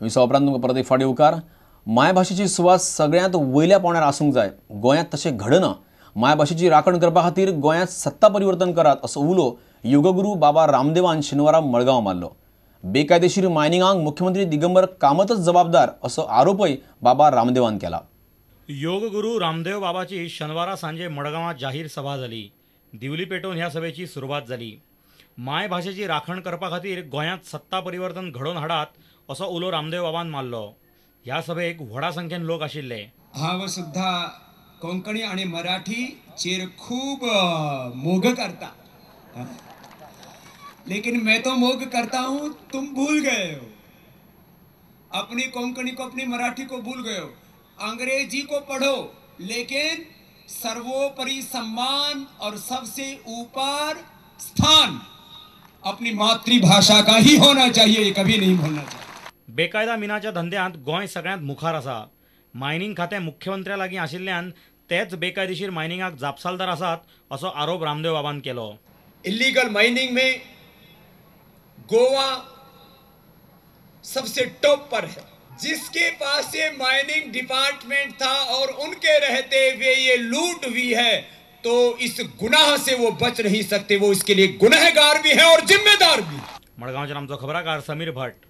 Visa उपरांत तुमकां परत एक फावटी उपकार। मायभाशेची सुवात सगळ्यांत वयल्या पावण्यार आसूंक जाय। गोंयांत तशें घडना। मायभाशेची राखण करपा खातीर गोंयांत सत्ता परिवर्तन करात असो उलो योगगुरू बाबा रामदेवान शेनवारा मडगांव मारलो। बेकायदेशीर मायनिंगांक मुख्यमंत्री दिगंबर कामतच जबाबदार असो आरोपय बाबा रामदेवान केला। योगगुरू रामदेव बाबाची शनिवारा सांजे मडगांवात जाहीर सभा जाली। दिवली पेटोवन ह्या सभेची सुरवात जाली। मायभाशेची राखण करपा खातीर गोंयांत सत्ता परिवर्तन घडोवन हाडात असो उलो रामदेव बाबान मारलो। ह्या सभेक व्हडा संख्येन लोक आशिल्ले। हांव सुद्धा कोंकणी आणि मराठी चेर खूब मोग करता, लेकिन मैं तो मोग करता हूं, तुम भूल गए हो। अपनी कोंकणी को अपनी मराठी को भूल गए हो। अंग्रेजी को पढ़ो, लेकिन सर्वोपरि सम्मान और सबसे ऊपर स्थान अपनी मातृभाषा का ही होना चाहिए, ये कभी नहीं भूलना चाहिए। बेकायदा मिनाच्या धंद्यांत गोंय सगळ्यांत मुखार आसा। मायनिंग खातें मुख्यमंत्र्या लागीं आशिल्ल्यान तेच बेकायदेशीर मायनिंगाक जापसालदार आसात असो आरोप रामदेव बाबान केलो। इलीगल माइनिंग में गोवा सबसे टॉप पर है। जिसके पास ये माइनिंग डिपार्टमेंट था और उनके रहते हुए ये लूट हुई है, तो इस गुनाह से वो बच नहीं सकते। वो इसके लिए गुनहगार भी है और जिम्मेदार भी। मडगांवच्यान आमचो खबराकार समीर भट्ट।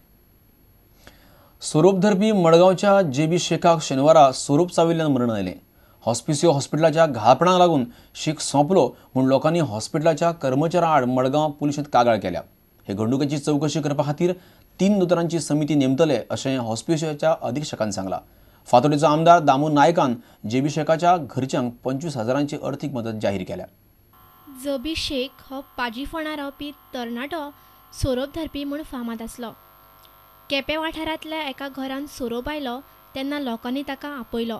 सोरोप धरपी मडगांवच्या जेबी शेखाक शेनवारा सोरोप चाविल्ल्यान मरण आयलें। हॉस्पिसियो हॉस्पिटलाच्या घाळपणाक लागून शीक सोंपलो म्हूण लोकांनी हॉस्पिटलाच्या कर्मचाऱ्यां आड मडगांव पुलिशेंत कागाळ केल्या। हे घडणुकेची चवकशी करपा खातीर 3 दोतोरांची समिती नेमतले अशें हॉस्पिसियोच्या अधीक्षकान सांगलां। फातोडेचो आमदार दामू नायकान जेबी शेखाच्या घरच्यांक 25,000ची अर्थीक मदत जाहीर केल्या। जेबी शेख हो पाजीफोंडां रावपी तरणाटो सोरोप धरपी म्हूण फामाद आसलो। केपें वाठारांतल्या एका घरांत सोरोप आयलो तेन्ना लोकांनी ताका आपयलो।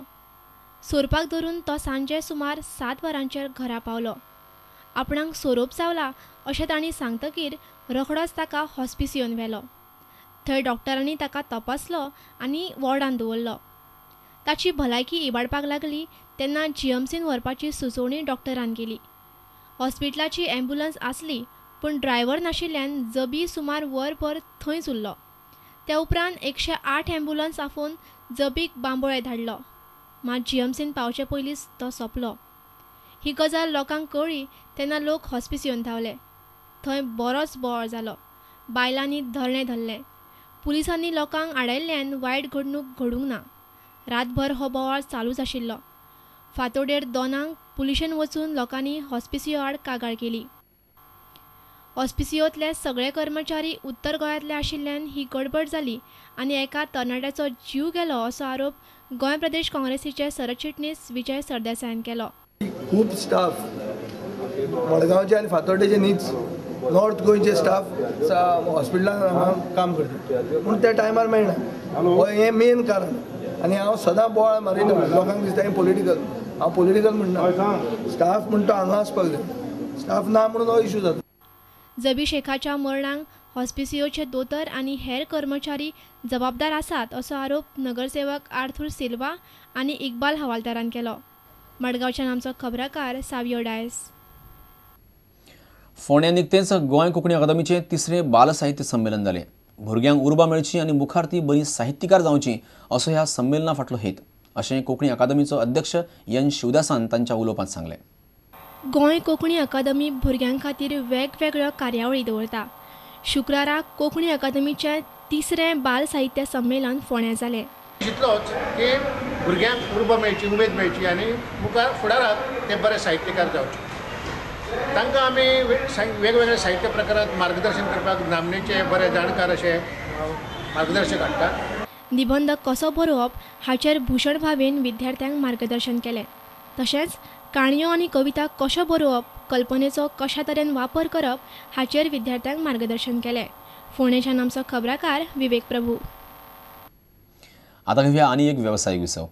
सोरपाक धरून तो सांजे सुमार 7 वरांचेर घरा पावलो। आपणाक सोरोप चावला अशें तांणी सांगतकीर रोखडोच ताका हॉस्पिसियोन व्हेलो। थंय डॉक्टरांनी ताका तपासलो आनी वॉर्डांत दवरलो। ताची भलायकी इबाडपाक लागली तेन्ना जीएमसीन व्हरपाची सुचोवणी डॉक्टरान केली। हॉस्पिटलाची ॲम्ब्युलन्स आसली पूण ड्रायव्हर नाशिल्ल्यान जबी सुमार वरभर थंयच उरलो। त्या उपरांत 108 ॲम्ब्युलन्स आफोवन जबीक बांबोळे धाडलो, मात जीएमसीन पावचे पयलींच तो सोंपलो। ही गजाल लोकांक कळ्ळी तेन्ना लोक हॉस्पिसियोन धांवले। थंय बरोच बोवाळ जालो। बायलांनी धरणे धरले। पुलिसांनी लोकांक आडायल्ल्यान वायट घडणूक घडूंक ना। रातभर हो बोवाळ चालूच आशिल्लो। फातोडेर 2 पुलिशेन वचून लोकांनी हॉस्पिसियो आड कागाळ केली। हॉस्पिसियोंतले सगळे कर्मचारी उत्तर गोंयांतले आशिल्ल्यान ही गडबड जाली आनी एका तरणाट्याचो जीव गेलो असो आरोप गोंय प्रदेश काँग्रेसीचे सरचिटणीस विजय सरदेसायान केलो। खूब स्टाफ मडगांवचे आनी फातोर्डेचे न्हीच, नॉर्थ गोंयचे स्टाफ हॉस्पिटलांत काम करता पूण त्या टायमार मेळना। हें मेन कारण। आनी हांव सदां बोवाळ मारिना। लोकांक दिसता हें पॉलिटिकल। हांव पॉलिटिकल म्हणना। स्टाफ म्हणटा हांगा आसपाक जाय। स्टाफ ना म्हणून हो इशू जाता। जबी शेखाच्या मरणाक हॉस्पिसियोचे दोतोर आनी हेर कर्मचारी जबाबदार आसात असो आरोप नगरसेवक आर्थूर सिल्वा आनी इकबाल हवालदारान केलो। मडगांवच्यान आमचो खबराकार सावियो डायस। फोंड्यां निकतेंच गोंय कोंकणी अकादमीचें 3रें बाल साहित्य संमेलन जालें। भुरग्यांक उर्बा मेळची आनी मुखार ती बरी साहित्यकार जावची असो ह्या संमेलना फाटलो हेत अशें कोंकणी अकादमीचो अध्यक्ष एन शिवदासान तांच्या उलोवपांत सांगलें। गोंय कोंकणी अकादमी भुरग्यां खातीर वेगवेगळ्यो कार्यावळी दवरता। शुक्रारा कोंकणी अकादमीचें 3रें बाल साहित्य संमेलन फोंड्यां जालें। इतलोच की भुरग्यांक उर्बा मेळची, उमेद मेळची आनी मुखार फुडाराक ते बरे साहित्यकार जावचे। तांकां आमी वेगवेगळ्या साहित्य प्रकारांत मार्गदर्शन करपाक नामनेचे बरे जाणकार अशे मार्गदर्शक हाडटात। निबंध कसो बरोवप हाचेर भूषण भावेन विद्यार्थ्यांक मार्गदर्शन केलें। तशेंच काणयो आनी कविता कश्यो बरोवप, कल्पनेचो कशा तरेन वापर करप हाचेर विद्यार्थ्यांक मार्गदर्शन केलें। फोंडेच्यान आमचो खबराकार विवेक प्रभू। आतां घेवया आनी एक वेवसायीक विसव।